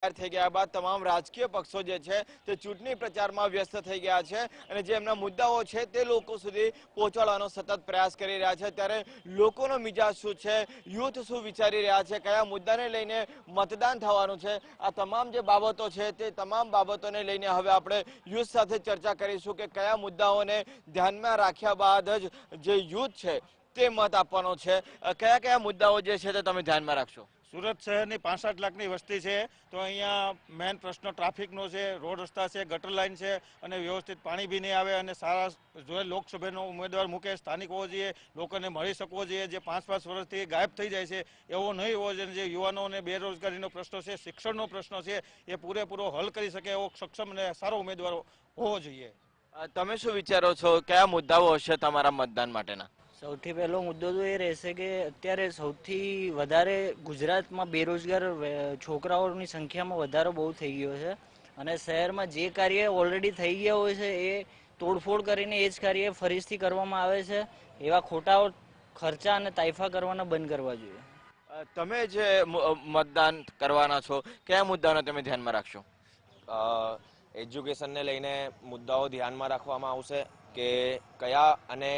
થઈ ગયા બાદ તમામ રાજકીય પક્ષો જે છે તે ચૂંટણી પ્રચારમાં વ્યસ્ત થઈ ગયા છે અને જે એમના મુદ્દાઓ છે તે લોકો સુધી પહોંચાડવાનો સતત પ્રયાસ કરી રહ્યા છે। ત્યારે લોકોનો મિજાજ શું છે, યુથ શું વિચારી રહ્યા છે, કયા મુદ્દાને લઈને મતદાન થવાનું છે, આ તમામ જે બાબતો છે તે તમામ બાબતોને લઈને હવે આપણે યુથ સાથે ચર્ચા કરીશું કે કયા મુદ્દાઓને ધ્યાનમાં રાખ્યા બાદ જ જે યુથ છે તે મત આપવાનો છે। કયા કયા મુદ્દાઓ જે છે તે તમે ધ્યાનમાં રાખશો? સુરત શહેરની 65 લાખની વસ્તી છે, તો અહીંયા મેઇન પ્રશ્ન ટ્રાફિકનો છે, રોડ રસ્તા છે, ગટર લાઇન છે અને વ્યવસ્થિત પાણી બી નહીં આવે અને સારા જો લોકસભાનો ઉમેદવાર મૂકે સ્થાનિક હોવો જોઈએ, લોકોને મળી શકવો જોઈએ। જે 5-5 વર્ષથી ગાયબ થઈ જાય છે એવો નહીં હોવો જોઈએ। જે યુવાનોને બેરોજગારીનો પ્રશ્ન છે, શિક્ષણનો પ્રશ્ન છે, એ પૂરેપૂરો હલ કરી શકે એવો સક્ષમ અને સારો ઉમેદવાર હોવો જોઈએ। તમે શું વિચારો છો, કયા મુદ્દાઓ હશે તમારા મતદાન માટેના? સૌથી પહેલો મુદ્દો તો એ રહેશે કે અત્યારે સૌથી વધારે ગુજરાતમાં બેરોજગાર છોકરાઓની સંખ્યામાં વધારો બહુ થઈ ગયો છે અને શહેરમાં જે કાર્ય ઓલરેડી થઈ ગયા હોય છે એ તોડફોડ કરીને એ જ કાર્ય ફરીથી કરવામાં આવે છે। એવા ખોટા ખર્ચા અને તાઇફા કરવાના બંધ કરવા જોઈએ। તમે જે મતદાન કરવાના છો કયા મુદ્દાને તમે ધ્યાનમાં રાખશો? એજ્યુકેશનને લઈને મુદ્દાઓ ધ્યાનમાં રાખવામાં આવશે કે કયા અને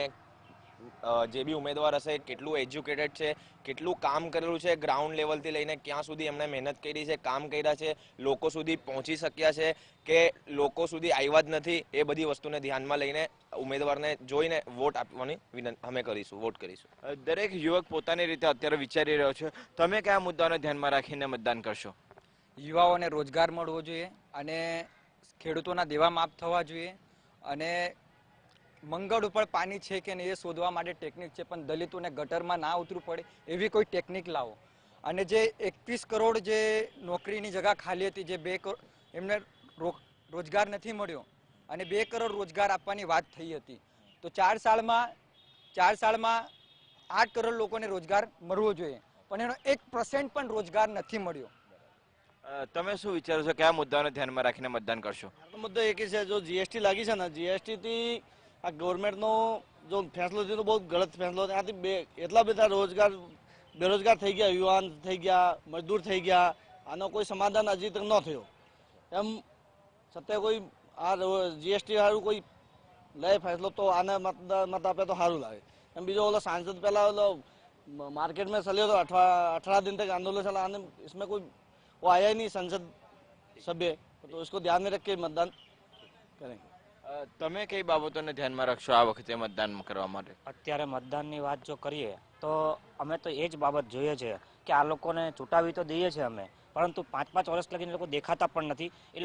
જે બી ઉમેદવાર હશે કેટલું એજ્યુકેટેડ છે, કેટલું કામ કરેલું છે, ગ્રાઉન્ડ લેવલથી લઈને ક્યાં સુધી એમણે મહેનત કરી છે, કામ કર્યા છે, લોકો સુધી પહોંચી શક્યા છે કે લોકો સુધી આવ્યા જ નથી, એ બધી વસ્તુને ધ્યાનમાં લઈને ઉમેદવારને જોઈને વોટ આપવાની અમે કરીશું, વોટ કરીશું। દરેક યુવક પોતાની રીતે અત્યારે વિચારી રહ્યો છે, તમે કયા મુદ્દાઓને ધ્યાનમાં રાખીને મતદાન કરશો? યુવાઓને રોજગાર મળવો જોઈએ અને ખેડૂતોના દેવા માફ થવા જોઈએ અને મંગળ ઉપર પાણી છે કે નહીં એ શોધવા માટે ટેકનિક છે, પણ દલિતોને ગટરમાં ના ઉતરવું પડે એવી કોઈ ટેકનિક લાવો। અને જે 21 કરોડ જે નોકરીની જગ્યા ખાલી હતી, જે 2 કરોડ એમને રોજગાર નથી મળ્યો અને 2 કરોડ રોજગાર આપવાની વાત થઈ હતી, તો 4 સાલમાં 8 કરોડ લોકોને રોજગાર મળવો જોઈએ, પણ એનો 1% પણ રોજગાર નથી મળ્યો। તમે શું વિચારો છો, કયા મુદ્દાઓને ધ્યાનમાં રાખીને મતદાન કરશો? મુદ્દો એક છે, જો જીએસટી લાગી છે ને, જીએસટીથી આ ગવર્મેન્ટનો જો ફેસલો છે તો બહુ ગલત ફેસલો છે। આથી એટલા બધા બેરોજગાર થઈ ગયા, યુવાન થઈ ગયા, મજદૂર થઈ ગયા, આનો કોઈ સમાધાન હજી તક ન થયો। એમ છતાં કોઈ આ જીએસટી વાળું કોઈ લે ફેસલો તો આને મત આપે તો સારું લાગે। એમ બીજો ઓલો सांसद पहला ओलो मार्केट में चलिए तो 18 दिन तक आंदोलन चला, आने इसमें कोई वो आया ही नहीं संसद सभ्य, तो इसको ध्यान में रख के मतदान करें। તમે કઈ બાબતોને ધ્યાનમાં રાખશો આ વખતે મતદાન કરવા માટે? અત્યારે મતદાનની વાત જો કરીએ તો અમે તો એ જ બાબત જોઈએ છે કે આ લોકોને ચૂંટાવી તો દઈએ છીએ અમે, પરંતુ 5-5 વર્ષ લગીને લોકો દેખાતા પણ નથી। એ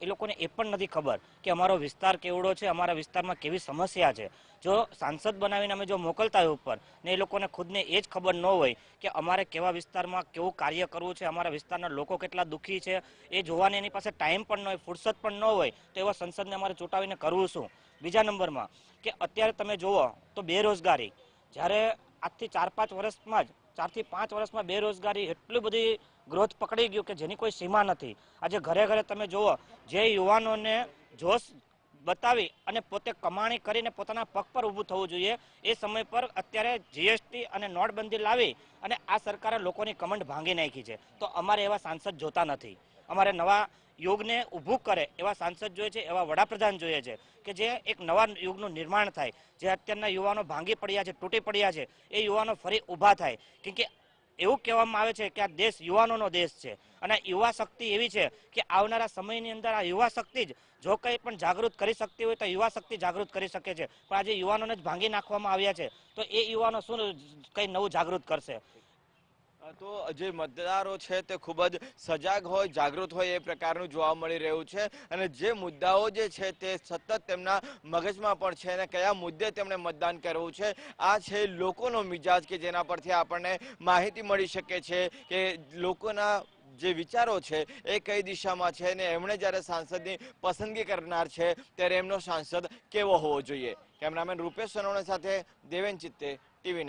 લોકોને એ પણ નથી ખબર કે અમારો વિસ્તાર કેવડો છે, અમારા વિસ્તારમાં કેવી સમસ્યા છે। જો સાંસદ બનાવીને અમે જો મોકલતા હોય ઉપર ને એ લોકોને ખુદને એ જ ખબર ન હોય કે અમારે કેવા વિસ્તારમાં કેવું કાર્ય કરવું છે, અમારા વિસ્તારના લોકો કેટલા દુઃખી છે એ જોવાની એની પાસે ટાઈમ પણ ન હોય, ફુરસત પણ ન હોય, તો એવા સંસદને અમારે ચૂંટાવીને કરવું શું? બીજા નંબરમાં કે અત્યારે તમે જુઓ તો બેરોજગારી, જ્યારે આજથી 4-5 વર્ષમાં જ 4 થી 5 વર્ષમાં બેરોજગારી એટલી બધી ગ્રોથ પકડી ગયું કે જેની કોઈ સીમા નથી। આજે ઘરે ઘરે તમે જુઓ, જે યુવાનોને જોશ બતાવી અને પોતે કમાણી કરીને પોતાના પગ પર ઊભું થવું જોઈએ, એ સમય પર અત્યારે જીએસટી અને નોટબંધી લાવી અને આ સરકારે લોકોની કમંડ ભાંગી નાખી છે। તો અમારે એવા સાંસદ જોતા નથી। અમારે નવા યુગને ઊભું કરે એવા સાંસદ જોઈએ છે, એવા વડાપ્રધાન જોઈએ છે કે જે એક નવા યુગનું નિર્માણ થાય। જે અત્યારના યુવાનો ભાંગી પડ્યા છે, તૂટી પડ્યા છે, એ યુવાનો ફરી ઊભા થાય। કેમ કે એવું કહેવામાં આવે છે કે આ દેશ યુવાનોનો દેશ છે અને યુવા શક્તિ એવી છે કે આવનારા સમયની અંદર આ યુવા શક્તિ જ જો કંઈ પણ જાગૃત કરી શકતી હોય તો યુવા શક્તિ જાગૃત કરી શકે છે, પણ આજે યુવાનોને જ ભાંગી નાખવામાં આવ્યા છે, તો એ યુવાનો શું કંઈ નવું જાગૃત કરશે? તો જે મતદારો છે તે ખૂબ જ સજાગ હોય, જાગૃત હોય એ પ્રકારનું જોવા મળી રહ્યું છે અને જે મુદ્દાઓ જે છે તે સતત તેમના મગજમાં પણ છે અને કયા મુદ્દે તેમણે મતદાન કરવું છે, આ છે લોકોનો મિજાજ કે જેના પરથી આપણને માહિતી મળી શકે છે કે લોકોના જે વિચારો છે એ કઈ દિશામાં છે ને એમણે જ્યારે સાંસદની પસંદગી કરનાર છે ત્યારે એમનો સાંસદ કેવો હોવો જોઈએ। કેમેરામેન રૂપેશ સોનવણે સાથે દેવેન ચિત્તે, ટીવી।